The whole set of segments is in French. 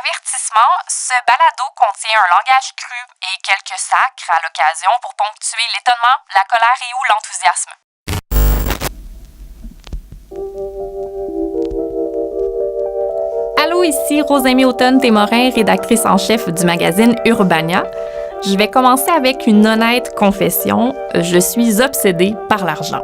Avertissement, ce balado contient un langage cru et quelques sacres à l'occasion pour ponctuer l'étonnement, la colère et ou l'enthousiasme. Allô, ici Rosalie Automne-Témorin, rédactrice en chef du magazine Urbania. Je vais commencer avec une honnête confession. Je suis obsédée par l'argent.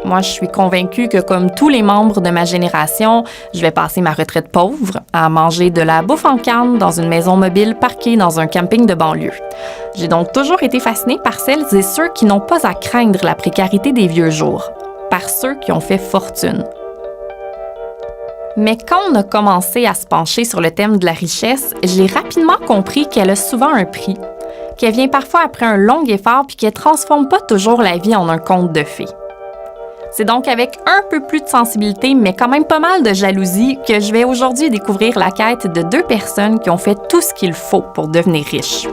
Moi, je suis convaincue que, comme tous les membres de ma génération, je vais passer ma retraite pauvre à manger de la bouffe en canne dans une maison mobile parquée dans un camping de banlieue. J'ai donc toujours été fascinée par celles et ceux qui n'ont pas à craindre la précarité des vieux jours, par ceux qui ont fait fortune. Mais quand on a commencé à se pencher sur le thème de la richesse, j'ai rapidement compris qu'elle a souvent un prix, qu'elle vient parfois après un long effort puis qu'elle ne transforme pas toujours la vie en un conte de fées. C'est donc avec un peu plus de sensibilité, mais quand même pas mal de jalousie, que je vais aujourd'hui découvrir la quête de deux personnes qui ont fait tout ce qu'il faut pour devenir riches.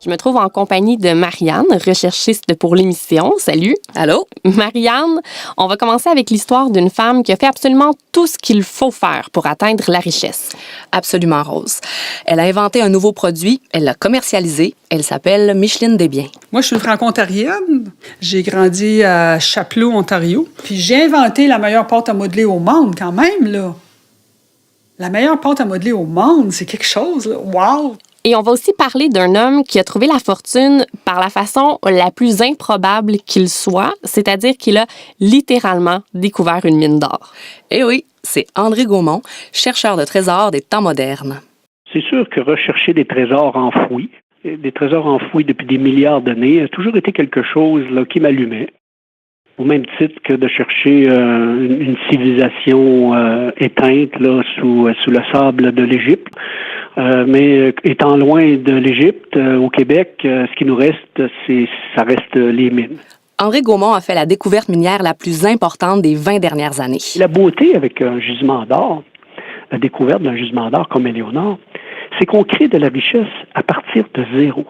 Je me trouve en compagnie de Marianne, recherchiste pour l'émission. Salut! Allô? Marianne, on va commencer avec l'histoire d'une femme qui a fait absolument tout ce qu'il faut faire pour atteindre la richesse. Absolument, Rose. Elle a inventé un nouveau produit, elle l'a commercialisé, elle s'appelle Micheline Desbiens. Moi, je suis une franco-ontarienne. J'ai grandi à Chapelot, Ontario. Puis j'ai inventé la meilleure pâte à modeler au monde, quand même, là. La meilleure pâte à modeler au monde, c'est quelque chose, là. Wow! Et on va aussi parler d'un homme qui a trouvé la fortune par la façon la plus improbable qu'il soit, c'est-à-dire qu'il a littéralement découvert une mine d'or. Eh oui, c'est André Gaumont, chercheur de trésors des temps modernes. C'est sûr que rechercher des trésors enfouis depuis des milliards d'années, a toujours été quelque chose là, qui m'allumait. Au même titre que de chercher une civilisation éteinte là, sous le sable de l'Égypte. Mais étant loin de l'Égypte, au Québec, ce qui nous reste, ça reste les mines. André Gaumont a fait la découverte minière la plus importante des 20 dernières années. La beauté avec un gisement d'or, la découverte d'un gisement d'or comme Éléonore, c'est qu'on crée de la richesse à partir de zéro.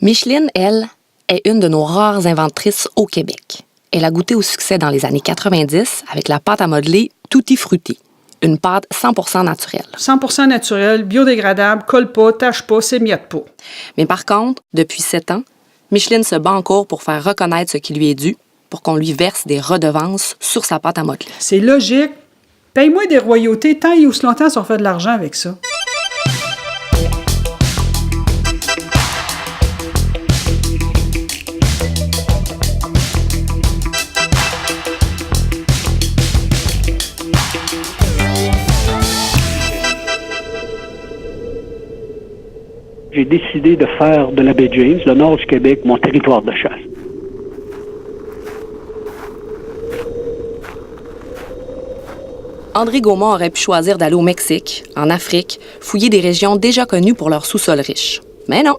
Micheline, elle, est une de nos rares inventrices au Québec. Elle a goûté au succès dans les années 90 avec la pâte à modeler Tutti Frutti, une pâte 100% naturelle. 100% naturelle, biodégradable, colle pas, tâche pas, s'émiette pas. Mais par contre, depuis 7 ans, Micheline se bat en cours pour faire reconnaître ce qui lui est dû, pour qu'on lui verse des redevances sur sa pâte à modeler. C'est logique. Paye-moi des royautés tant et aussi longtemps ça fait de l'argent avec ça. J'ai décidé de faire de la baie James, le nord du Québec, mon territoire de chasse. André Gaumont aurait pu choisir d'aller au Mexique, en Afrique, fouiller des régions déjà connues pour leur sous-sol riche. Mais non,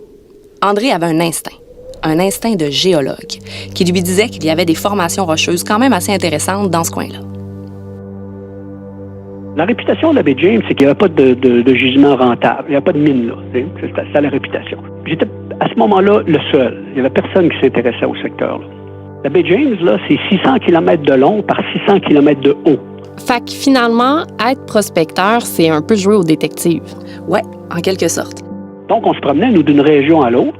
André avait un instinct de géologue, qui lui disait qu'il y avait des formations rocheuses quand même assez intéressantes dans ce coin-là. La réputation de la baie James, c'est qu'il n'y avait pas de gisement rentable. Il n'y a pas de mine là. C'est ça la réputation. J'étais à ce moment-là le seul. Il n'y avait personne qui s'intéressait au secteur-là. La baie James, là, c'est 600 km de long par 600 km de haut. Fait que finalement, être prospecteur, c'est un peu jouer au détective. Ouais, en quelque sorte. Donc, on se promenait, nous, d'une région à l'autre,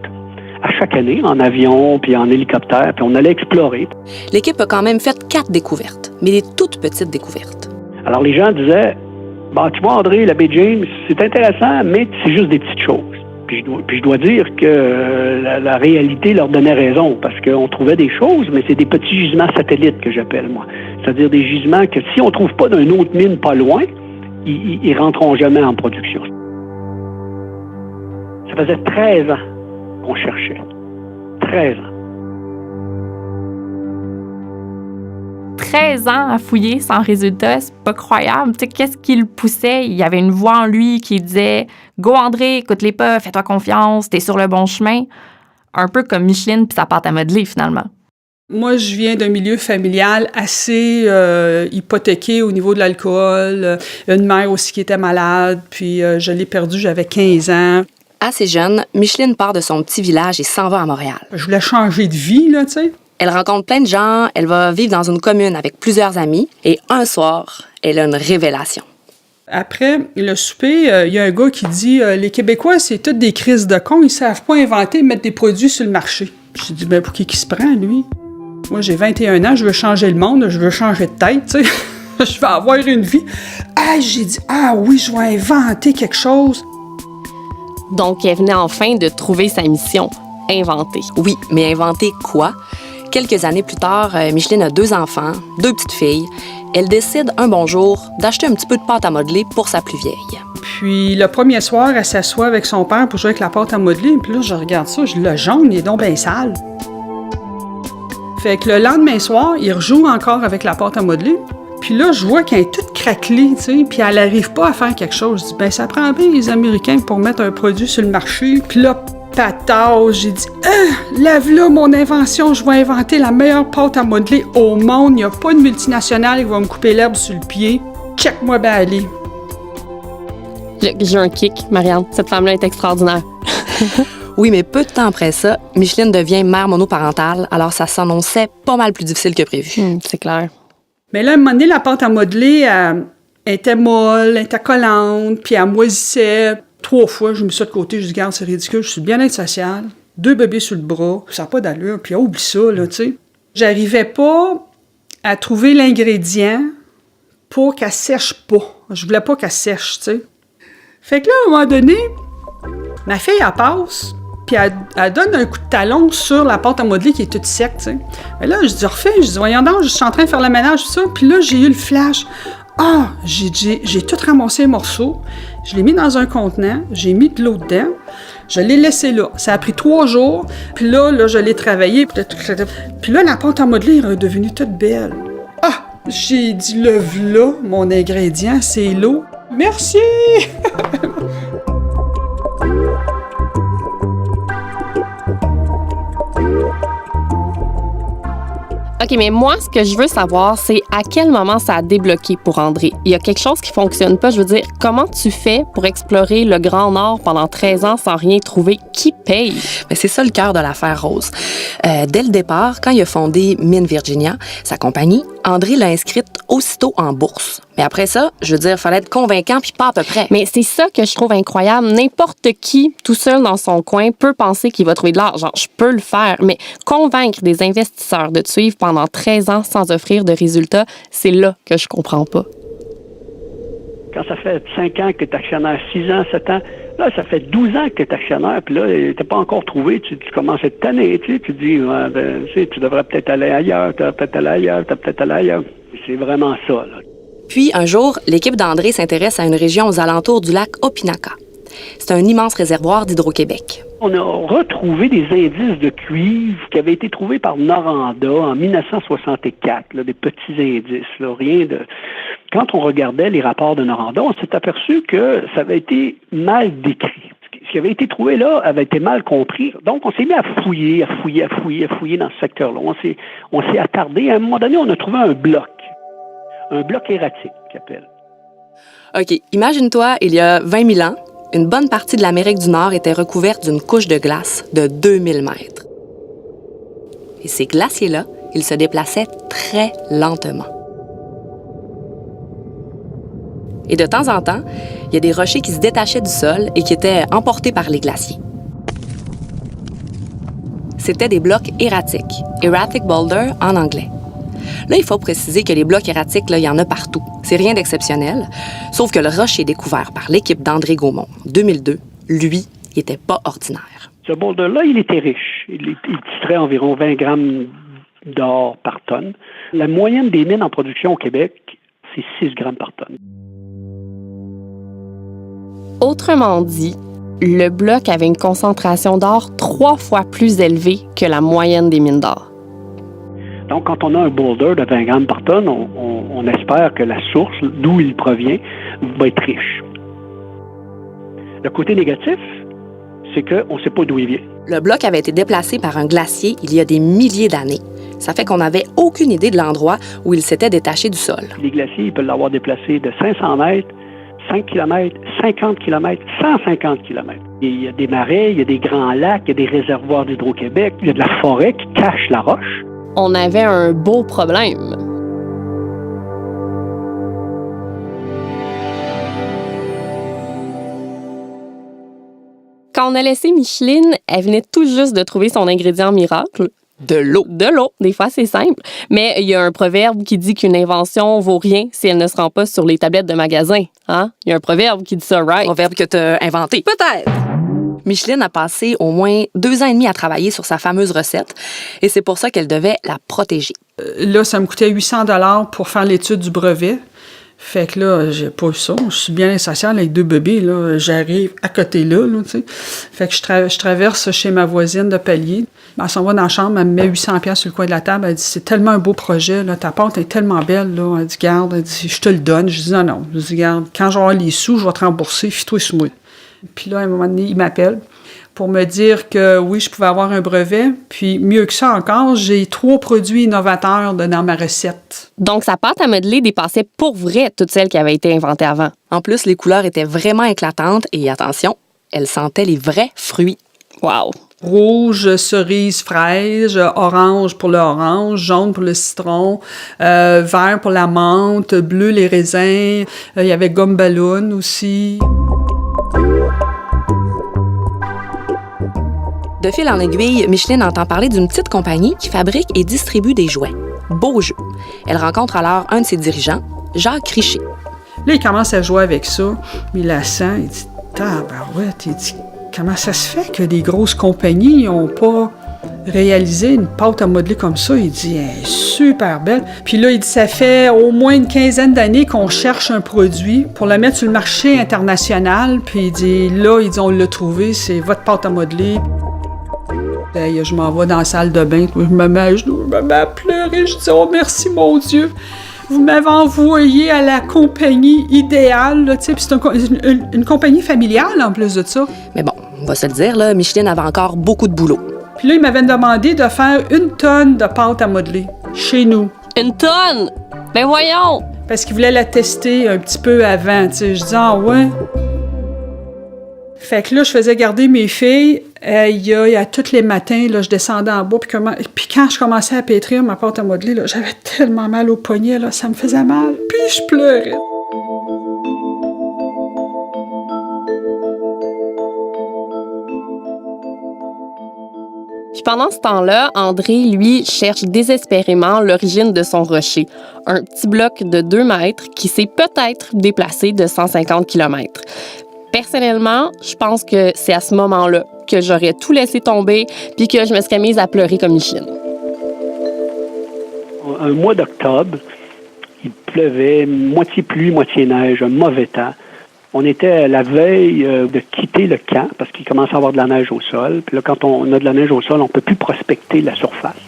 à chaque année, en avion, puis en hélicoptère, puis on allait explorer. L'équipe a quand même fait 4 découvertes, mais des toutes petites découvertes. Alors, les gens disaient, « Bah, tu vois, André, la baie James, c'est intéressant, mais c'est juste des petites choses. » Puis je dois dire que la réalité leur donnait raison, parce qu'on trouvait des choses, mais c'est des petits gisements satellites que j'appelle, moi. C'est-à-dire des gisements que si on ne trouve pas d'une autre mine pas loin, ils rentreront jamais en production. Ça faisait 13 ans qu'on cherchait. 13 ans. 13 ans à fouiller sans résultat, c'est pas croyable. Tu sais, qu'est-ce qui le poussait? Il y avait une voix en lui qui disait « Go André, écoute-les pas, fais-toi confiance, t'es sur le bon chemin. » Un peu comme Micheline puis sa pâte à modeler, finalement. Moi, je viens d'un milieu familial assez hypothéqué au niveau de l'alcool. Une mère aussi qui était malade, puis je l'ai perdue, j'avais 15 ans. Assez jeune, Micheline part de son petit village et s'en va à Montréal. Je voulais changer de vie, là, tu sais. Elle rencontre plein de gens, elle va vivre dans une commune avec plusieurs amis et un soir, elle a une révélation. Après le souper, il y a un gars qui dit les Québécois, c'est toutes des crises de cons, ils savent pas inventer et mettre des produits sur le marché. J'ai dit, pour qui se prend, lui? Moi, j'ai 21 ans, je veux changer le monde, je veux changer de tête, tu sais. Je veux avoir une vie. J'ai dit, oui, je vais inventer quelque chose. Donc, elle venait enfin de trouver sa mission, inventer. Oui, mais inventer quoi? Quelques années plus tard, Micheline a 2 enfants, 2 petites filles. Elle décide un bon jour d'acheter un petit peu de pâte à modeler pour sa plus vieille. Puis le premier soir, elle s'assoit avec son père pour jouer avec la pâte à modeler. Puis là, je regarde ça, le jaune, il est donc bien sale. Fait que le lendemain soir, il rejoue encore avec la pâte à modeler. Puis là, je vois qu'elle est toute craquelée, tu sais, puis elle n'arrive pas à faire quelque chose. Je dis, ça prend bien les Américains pour mettre un produit sur le marché. Puis là, patate, j'ai dit, lève-là mon invention, je vais inventer la meilleure pâte à modeler au monde. Il n'y a pas de multinationale qui va me couper l'herbe sur le pied. Check-moi bien aller. J'ai un kick, Marianne. Cette femme-là est extraordinaire. Oui, mais peu de temps après ça, Micheline devient mère monoparentale, alors ça s'annonçait pas mal plus difficile que prévu. C'est clair. Mais là, à un moment donné, la pâte à modeler, elle était molle, elle était collante, puis elle moisissait. 3 fois, je me suis mis ça de côté, je dis, regarde, c'est ridicule, je suis bien-être sociale, 2 bébés sur le bras, ça n'a pas d'allure, puis oublie ça, là, tu sais. J'arrivais pas à trouver l'ingrédient pour qu'elle sèche pas. Je voulais pas qu'elle sèche, tu sais. Fait que là, à un moment donné, ma fille, elle passe, puis elle donne un coup de talon sur la pâte à modeler qui est toute sec, tu sais. Mais là, je dis, refais, je dis, voyons donc, je suis en train de faire le ménage, tout ça, puis là, j'ai eu le flash. J'ai tout ramassé les morceaux, je l'ai mis dans un contenant, j'ai mis de l'eau dedans, je l'ai laissé là. Ça a pris 3 jours, puis là, je l'ai travaillé, puis là, la pâte à modeler est redevenue toute belle. J'ai dit, le v'là, mon ingrédient, c'est l'eau. Merci! OK, mais moi, ce que je veux savoir, c'est à quel moment ça a débloqué pour André. Il y a quelque chose qui fonctionne pas. Je veux dire, comment tu fais pour explorer le Grand Nord pendant 13 ans sans rien trouver? Qui paye? Mais c'est ça le cœur de l'affaire Rose. Dès le départ, quand il a fondé Mine Virginia, sa compagnie, André l'a inscrite aussitôt en bourse. Mais après ça, je veux dire, il fallait être convaincant puis pas à peu près. Mais c'est ça que je trouve incroyable. N'importe qui, tout seul dans son coin, peut penser qu'il va trouver de l'argent. Je peux le faire, mais convaincre des investisseurs de te suivre pendant 13 ans sans offrir de résultats, c'est là que je comprends pas. Quand ça fait 5 ans que tu es actionnaire, 6 ans, 7 ans, là, ça fait 12 ans que tu es actionnaire, puis là, tu pas encore trouvé, tu commences à te tanner, tu dis, tu devrais peut-être aller ailleurs, C'est vraiment ça, là. Puis, un jour, l'équipe d'André s'intéresse à une région aux alentours du lac Opinaka. C'est un immense réservoir d'Hydro-Québec. On a retrouvé des indices de cuivre qui avaient été trouvés par Noranda en 1964, là, des petits indices, là, rien de... Quand on regardait les rapports de Noranda, on s'est aperçu que ça avait été mal décrit. Ce qui avait été trouvé là avait été mal compris. Donc, on s'est mis à fouiller dans ce secteur-là. On s'est attardé. À un moment donné, on a trouvé un bloc erratique, qu'on appelle. OK, imagine-toi, il y a 20 000 ans, une bonne partie de l'Amérique du Nord était recouverte d'une couche de glace de 2000 mètres. Et ces glaciers-là, ils se déplaçaient très lentement. Et de temps en temps, il y a des rochers qui se détachaient du sol et qui étaient emportés par les glaciers. C'était des blocs erratiques, erratic boulder en anglais. Là, il faut préciser que les blocs erratiques, là, il y en a partout. C'est rien d'exceptionnel, sauf que le rocher découvert par l'équipe d'André Gaumont en 2002, lui, il n'était pas ordinaire. Ce boulder-là, il était riche. Il titrait environ 20 grammes d'or par tonne. La moyenne des mines en production au Québec, c'est 6 grammes par tonne. Autrement dit, le bloc avait une concentration d'or 3 fois plus élevée que la moyenne des mines d'or. Donc, quand on a un boulder de 20 grammes par tonne, on espère que la source, d'où il provient, va être riche. Le côté négatif, c'est qu'on ne sait pas d'où il vient. Le bloc avait été déplacé par un glacier il y a des milliers d'années. Ça fait qu'on n'avait aucune idée de l'endroit où il s'était détaché du sol. Les glaciers, ils peuvent l'avoir déplacé de 500 mètres, 5 km, 50 km, 150 km. Il y a des marais, il y a des grands lacs, il y a des réservoirs d'Hydro-Québec, il y a de la forêt qui cache la roche. On avait un beau problème. Quand on a laissé Micheline, elle venait tout juste de trouver son ingrédient miracle. De l'eau. De l'eau. Des fois, c'est simple. Mais il y a un proverbe qui dit qu'une invention vaut rien si elle ne se rend pas sur les tablettes de magasin. Hein? Il y a un proverbe qui dit ça, right? Proverbe que tu as inventé. Peut-être. Micheline a passé au moins 2 ans et demi à travailler sur sa fameuse recette et c'est pour ça qu'elle devait la protéger. Là, ça me coûtait 800 $ pour faire l'étude du brevet. Fait que là, j'ai pas eu ça. Je suis bien sociale avec 2 bébés. Là. J'arrive à côté là, tu sais. Fait que je traverse chez ma voisine de palier. Elle s'en va dans la chambre, elle me met 800 $ sur le coin de la table. Elle dit, c'est tellement un beau projet, là. Ta pâte est tellement belle, là. Elle dit, garde, elle dit, je te le donne. Je dis, non. Je dis, garde, quand j'aurai les sous, je vais te rembourser. Fie-toi sur moi. Puis là, à un moment donné, il m'appelle pour me dire que oui, je pouvais avoir un brevet. Puis mieux que ça encore, j'ai 3 produits innovateurs dans ma recette. Donc, sa pâte à modeler dépassait pour vrai toutes celles qui avaient été inventées avant. En plus, les couleurs étaient vraiment éclatantes et attention, elle sentait les vrais fruits. Wow! Rouge, cerise, fraise, orange pour l'orange, jaune pour le citron, vert pour la menthe, bleu les raisins. Il y avait gomme ballon aussi. De fil en aiguille, Micheline entend parler d'une petite compagnie qui fabrique et distribue des jouets. Beaujeu. Elle rencontre alors un de ses dirigeants, Jacques Richer. Là, il commence à jouer avec ça. Il la sent, il dit « Tabarouette, il dit, comment ça se fait que les grosses compagnies n'ont pas réalisé une pâte à modeler comme ça? » Il dit « Elle est super belle. » Puis là, il dit « Ça fait au moins une 15aine d'années qu'on cherche un produit pour le mettre sur le marché international. » Puis il dit « Là, il dit, on l'a trouvé, c'est votre pâte à modeler. » Je m'en vais dans la salle de bain, je me mets à genoux, je me mets à pleurer, je dis « Oh, merci, mon Dieu! Vous m'avez envoyé à la compagnie idéale. » Là, puis c'est une compagnie familiale, en plus de ça. Mais bon, on va se le dire, là, Micheline avait encore beaucoup de boulot. Puis là, il m'avait demandé de faire 1 tonne de pâte à modeler, chez nous. 1 tonne? Ben voyons! Parce qu'il voulait la tester un petit peu avant, tu sais. Je dis « Ah ouais? » Fait que là, je faisais garder mes filles. Il y a tous les matins, là, je descendais en bas. Puis quand je commençais à pétrir ma pâte à modeler, là, j'avais tellement mal au poignet, là, ça me faisait mal. Puis je pleurais. Puis pendant ce temps-là, André, lui, cherche désespérément l'origine de son rocher. Un petit bloc de 2 mètres qui s'est peut-être déplacé de 150 km. Personnellement, je pense que c'est à ce moment-là que j'aurais tout laissé tomber puis que je me serais mise à pleurer comme Micheline. Un mois d'octobre, il pleuvait, moitié pluie, moitié neige, un mauvais temps. On était à la veille de quitter le camp parce qu'il commençait à avoir de la neige au sol. Puis là, quand on a de la neige au sol, on ne peut plus prospecter la surface.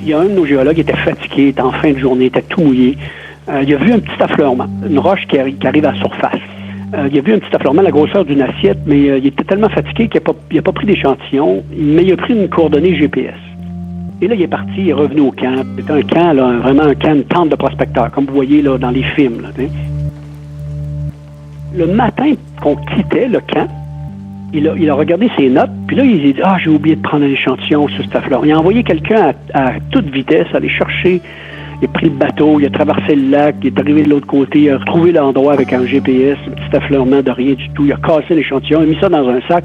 Il y a un de nos géologues qui était fatigué, il était en fin de journée, il était tout mouillé. Il a vu un petit affleurement, une roche qui arrive à la surface. Il a vu un petit affleurement, la grosseur d'une assiette, mais il était tellement fatigué qu'il n'a pas pris d'échantillon, mais il a pris une coordonnée GPS. Et là, il est parti, il est revenu au camp. C'était un camp, là, vraiment un camp, une tente de prospecteurs, comme vous voyez là, dans les films. Là, le matin qu'on quittait le camp, il a regardé ses notes, puis là, il s'est dit « Ah, j'ai oublié de prendre un échantillon sur cet affleurement. » Il a envoyé quelqu'un à toute vitesse aller chercher. Il a pris le bateau, il a traversé le lac, il est arrivé de l'autre côté, il a retrouvé l'endroit avec un GPS, un petit affleurement de rien du tout. Il a cassé l'échantillon, il a mis ça dans un sac,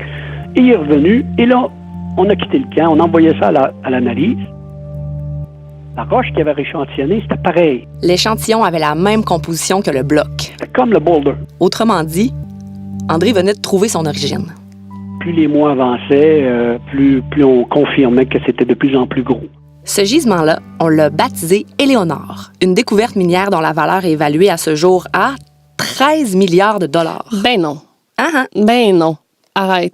et il est revenu. Et là, on a quitté le camp, on a envoyé ça à l'analyse. La roche qu'il avait rééchantillonnée, c'était pareil. L'échantillon avait la même composition que le bloc. C'était comme le boulder. Autrement dit, André venait de trouver son origine. Plus les mois avançaient, plus on confirmait que c'était de plus en plus gros. Ce gisement-là, on l'a baptisé Éléonore, une découverte minière dont la valeur est évaluée à ce jour à 13 milliards de dollars. Ben non. Uh-huh. Ben non. Arrête.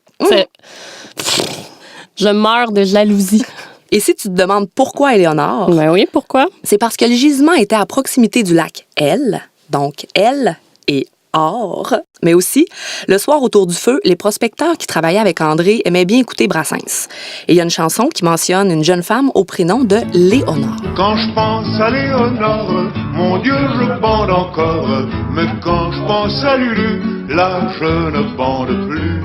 Je meurs de jalousie. Et si tu te demandes pourquoi Éléonore? Ben oui, pourquoi? C'est parce que le gisement était à proximité du lac Elle, donc Elle et Or. Mais aussi, le soir autour du feu, les prospecteurs qui travaillaient avec André aimaient bien écouter Brassens. Et il y a une chanson qui mentionne une jeune femme au prénom de Léonore. Quand je pense à Léonore, mon Dieu, je bande encore. Mais quand je pense à Lulu, là, je ne bande plus.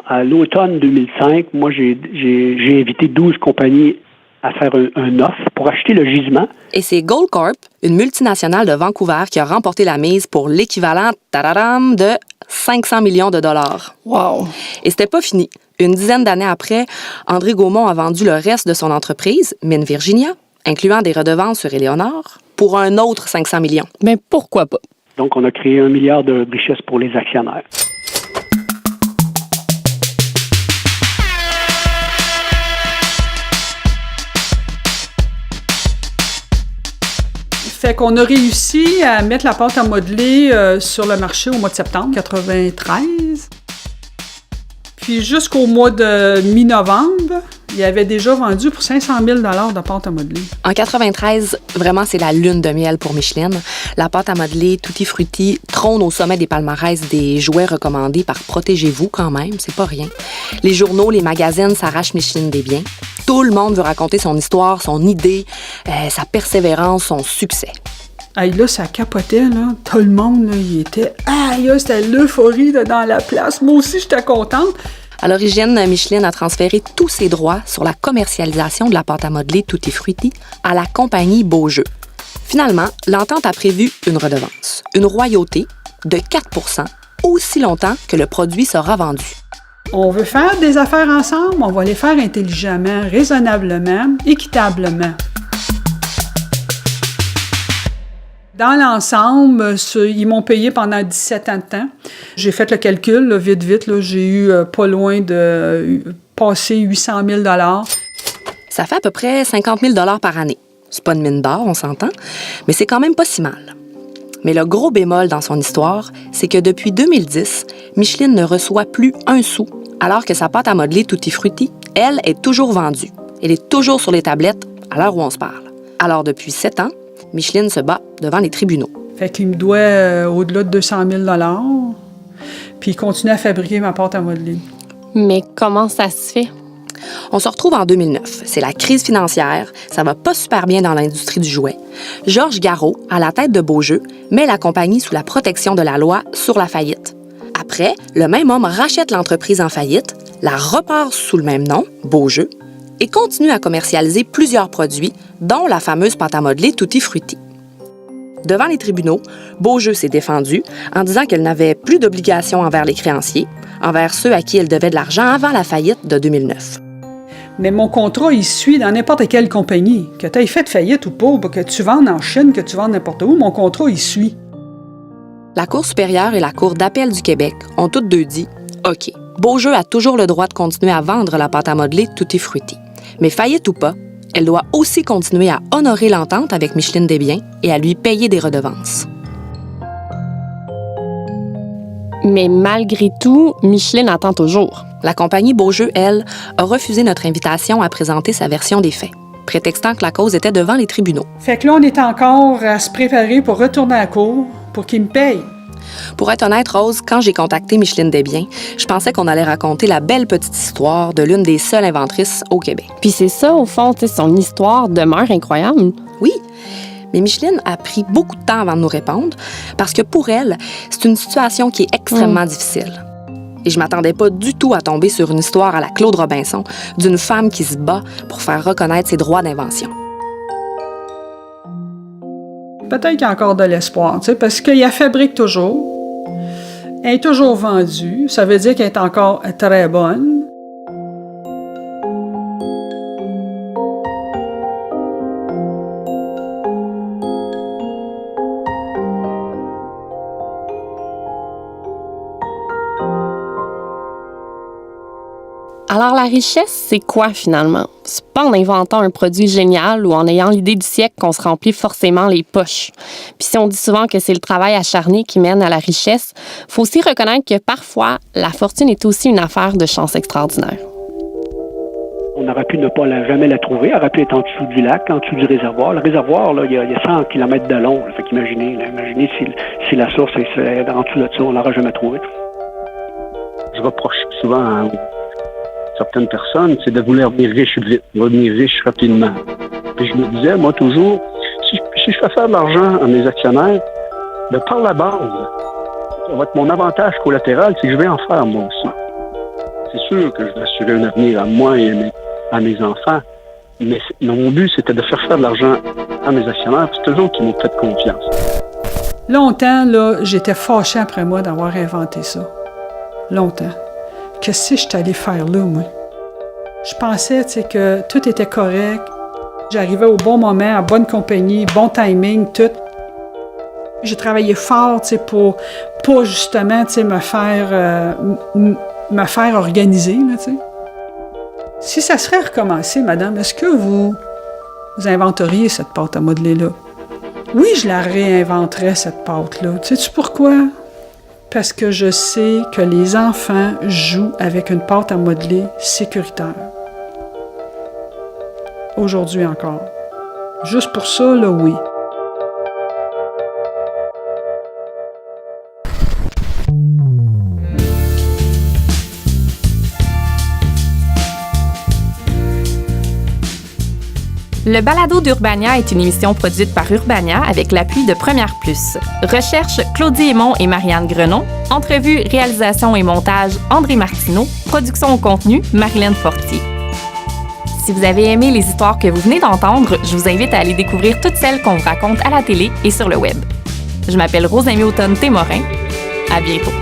À l'automne 2005, moi, j'ai invité 12 compagnies à faire un offre pour acheter le gisement. Et c'est Goldcorp, une multinationale de Vancouver, qui a remporté la mise pour l'équivalent tadadam, de 500 millions de dollars. Wow! Et c'était pas fini. Une dizaine d'années après, André Gaumont a vendu le reste de son entreprise, Mines Virginia, incluant des redevances sur Éléonore, pour un autre 500 millions. Mais pourquoi pas? Donc, on a créé 1 milliard de richesses pour les actionnaires. Fait qu'on a réussi à mettre la pâte à modeler sur le marché au mois de septembre 1993. Puis jusqu'au mois de mi-novembre, il avait déjà vendu pour 500 000 $ de pâte à modeler. En 93, vraiment, c'est la lune de miel pour Micheline. La pâte à modeler Tutti Frutti trône au sommet des palmarès des jouets recommandés par Protégez-vous quand même, c'est pas rien. Les journaux, les magazines s'arrachent Micheline Desbiens. Tout le monde veut raconter son histoire, son idée, sa persévérance, son succès. Aïe, là, ça capotait, là. Tout le monde, là, il était... Aïe, c'était l'euphorie là, dans la place. Moi aussi, j'étais contente. À l'origine, Micheline a transféré tous ses droits sur la commercialisation de la pâte à modeler Tutti Frutti à la compagnie Beaujeu. Finalement, l'entente a prévu une redevance, une royauté de 4 % aussi longtemps que le produit sera vendu. On veut faire des affaires ensemble, on va les faire intelligemment, raisonnablement, équitablement. Dans l'ensemble, ils m'ont payé pendant 17 ans de temps. J'ai fait le calcul, là, vite, là, j'ai eu pas loin de passer 800 000 $. Ça fait à peu près 50 000 $ par année. C'est pas une mine d'or, on s'entend, mais c'est quand même pas si mal. Mais le gros bémol dans son histoire, c'est que depuis 2010, Micheline ne reçoit plus un sou, alors que sa pâte à modeler Tutti Frutti, elle, est toujours vendue. Elle est toujours sur les tablettes à l'heure où on se parle. Alors depuis 7 ans, Micheline se bat devant les tribunaux. Fait qu'il me doit au-delà de 200 000 $, puis il continue à fabriquer ma pâte à modeler. Mais comment ça se fait? On se retrouve en 2009. C'est la crise financière. Ça va pas super bien dans l'industrie du jouet. Georges Garot, à la tête de Beaujeu, met la compagnie sous la protection de la loi sur la faillite. Après, le même homme rachète l'entreprise en faillite, la repart sous le même nom, Beaujeu, et continue à commercialiser plusieurs produits, dont la fameuse pâte à modeler Tutti Frutti. Devant les tribunaux, Beaujeu s'est défendue en disant qu'elle n'avait plus d'obligations envers les créanciers, envers ceux à qui elle devait de l'argent avant la faillite de 2009. Mais mon contrat, il suit dans n'importe quelle compagnie. Que tu aies fait faillite ou pas, que tu vendes en Chine, que tu vendes n'importe où, mon contrat, il suit. La Cour supérieure et la Cour d'appel du Québec ont toutes deux dit « OK, Beaujeu a toujours le droit de continuer à vendre la pâte à modeler Tutti Frutti. Mais faillite ou pas, elle doit aussi continuer à honorer l'entente avec Micheline Desbiens et à lui payer des redevances. » Mais malgré tout, Micheline attend toujours. La compagnie Beaujeu, elle, a refusé notre invitation à présenter sa version des faits, prétextant que la cause était devant les tribunaux. Fait que là, on est encore à se préparer pour retourner à la cour pour qu'il me paye. Pour être honnête, Rose, quand j'ai contacté Micheline Desbiens, je pensais qu'on allait raconter la belle petite histoire de l'une des seules inventrices au Québec. Puis c'est ça, au fond, son histoire demeure incroyable. Oui, mais Micheline a pris beaucoup de temps avant de nous répondre parce que pour elle, c'est une situation qui est extrêmement difficile. Et je m'attendais pas du tout à tomber sur une histoire à la Claude Robinson d'une femme qui se bat pour faire reconnaître ses droits d'invention. Peut-être qu'il y a encore de l'espoir, parce qu'elle fabrique toujours. Elle est toujours vendue. Ça veut dire qu'elle est encore très bonne. Alors, la richesse, c'est quoi finalement? C'est pas en inventant un produit génial ou en ayant l'idée du siècle qu'on se remplit forcément les poches. Puis si on dit souvent que c'est le travail acharné qui mène à la richesse, faut aussi reconnaître que parfois, la fortune est aussi une affaire de chance extraordinaire. On aurait pu ne pas jamais la trouver. Elle aurait pu être en dessous du lac, en dessous du réservoir. Le réservoir, là, il y a 100 km de long. Fait qu'imaginez si la source est en dessous de ça, on l'aurait jamais trouvée. Je reproche souvent à certaines personnes, c'est de vouloir devenir riche vite, devenir riche rapidement. Puis je me disais, moi, toujours, si je fais faire de l'argent à mes actionnaires, ben, par la base, ça va être mon avantage collatéral, c'est que je vais en faire moi aussi. C'est sûr que je vais assurer un avenir à moi et à mes enfants, mais mon but, c'était de faire de l'argent à mes actionnaires, puis c'est eux qui m'ont fait confiance. Longtemps, là, j'étais fâchée après moi d'avoir inventé ça. Longtemps. Qu'est-ce que je suis allée faire là, moi? Je pensais, tu sais, que tout était correct. J'arrivais au bon moment, à bonne compagnie, bon timing, tout. J'ai travaillé fort, tu sais, pour pas justement, tu sais, me faire organiser, là, tu sais. Si ça serait recommencé, madame, est-ce que vous inventeriez cette pâte à modeler-là? Oui, je la réinventerais, cette pâte-là. Sais-tu pourquoi? Parce que je sais que les enfants jouent avec une pâte à modeler sécuritaire. Aujourd'hui encore. Juste pour ça, là, oui. Le balado d'Urbania est une émission produite par Urbania avec l'appui de Première Plus. Recherche Claudie Aymon et Marianne Grenon. Entrevue, réalisation et montage André Martineau. Production au contenu Marilyn Fortier. Si vous avez aimé les histoires que vous venez d'entendre, je vous invite à aller découvrir toutes celles qu'on vous raconte à la télé et sur le web. Je m'appelle Rosemie Automne-Témorin. À bientôt.